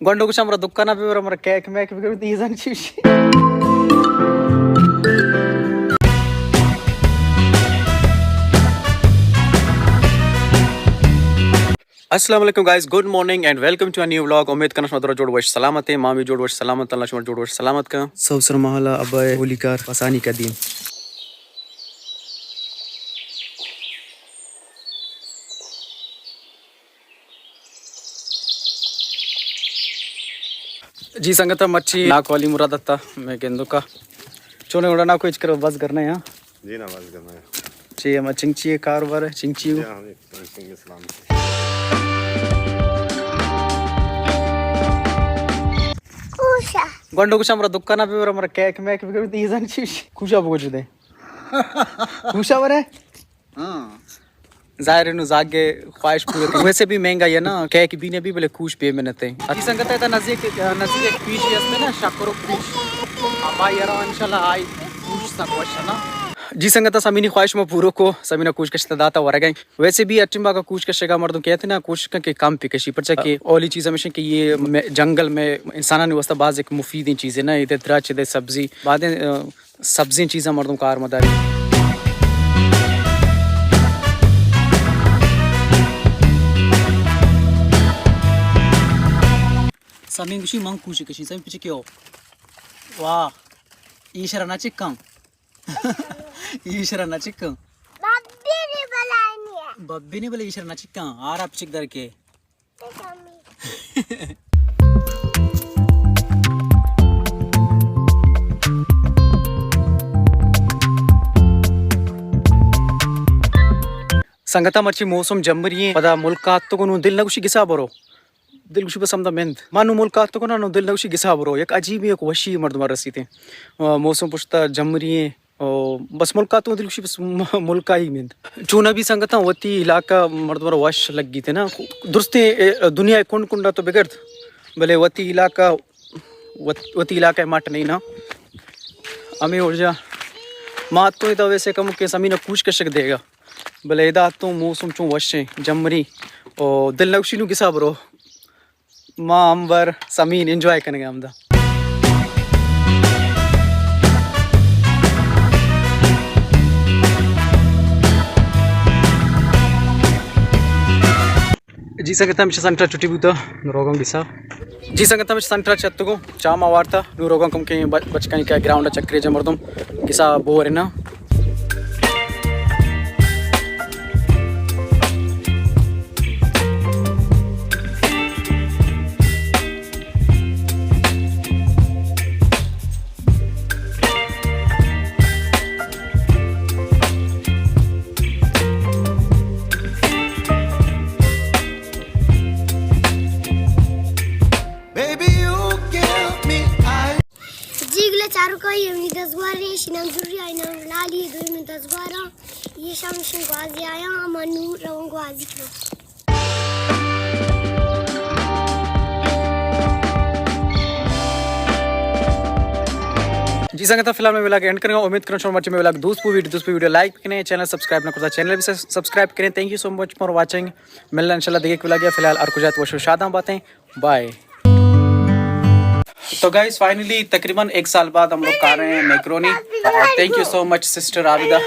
गंडो कुछ हमारा दुकान पे हमारा केक मैक भी कभी तीजन चीज़ अस्सलाम वालेकुम guys, good morning and welcome to a new vlog. उम्मीद करना शुमारा जोड़ वश सलामत है, मामी जोड़ वश सलामत, अल्लाह शुमारा जोड़ वश सलामत का सौसर महला अब्बा होलीकार आसानी का दिन। जी संगत मच्छी नाक वाली मुराद अत्ता मैं गेंदो का चोने उड़ा ना कुछ करो बस करना है जी ना बस करना है ची हम चिंची कारोबार है चिंची गंडो कुछ हमारा दुकान पे हमारा केक मैक भी कभी तीजन चीज़ खुशा बोझ दे खुशा बरे हाँ जाहिर नु जागे ख्वाहिश पूरी वैसे भी महंगा है ना केक भी ने भी बोले खुश पे मेहनत है अति संगत है नजदीक एक पीश है ना शाकरो पीश अब यार इंशाल्लाह आई खुश सा क्वेश्चन ना जी संगत समीनी ख्वाहिश में पूरो को समीना कुछ कश्ता दाता वर गए वैसे भी अटिम्बा का कुछ कशेगा मर्दों कहते ना कुछ के काम पे कशी पर के ओली चीज हमेशा कि ये जंगल में इंसाना ने वस्ता बाज एक मुफीद चीज है ना इधर द्राच दे सब्जी बाद सब्जी चीज़ें मर्दों कार मदारी समीन कुछ मंग कुछ कशी समी पीछे क्यों वाह ईशरा ना चिक्कम ईशरा ना चिक्कम बब्बी ने बोले ईशरा ना चिक्कम आर आप चिक दर के संगता मर्ची मौसम जम्बरी पदा मुल्कात तो को दिल नगुशी गिसा बरो दिल कुछ बस हमदा मेहनत मानो मुल्कात तो को ना दिल नगुशी गिसा बरो एक अजीब एक वशी मर्द मार रसी थे मौसम पुछता जम्बरी बस मुल्कात तो दिल कुछ बस मुल्का ही मेहनत चूना भी संगता वती इलाका मर्द मार वश लग गई थे ना दुरुस्ते दुनिया कुंड कुंडा तो बिगड़ भले वती इलाका माट नहीं ना हमें ऊर्जा मात तो इधर वैसे कम के समी ने पूछ कशक देगा भले इदा तो मौसम चो वशे जमरी और दिल नक्शी नु किसा ब्रो माँ अंबर समीन एंजॉय करेंगे हम दा जी संगता मिश संट्रा चुटी बुता रोगम बिसा जी संगता मिश संट्रा चत्तुगो चामा वार्ता नु रोगम कम के बचकन के ग्राउंड चक्रे जमरदम किसा बोर है ना चारों का ये मेरी 10 बार है शिनम जुर्री आई ना लाली दो में 10 बार ये शाम शिन को आज आया मनु रवों को आज करो जी संगता फिलहाल मैं व्लॉग एंड करूंगा उम्मीद करूं शो मच में व्लॉग दूसरी वीडियो लाइक करें चैनल सब्सक्राइब ना करता चैनल भी सब्सक्राइब करें thank you so much for watching मिलना इंशाल्लाह देखिए व्लॉग या फिलहाल और कुछ वो शादा बातें बाय। तो गाइस फाइनली तकरीबन 1 साल बाद हम लोग खा रहे हैं macaroni. Thank you so much sister Abida.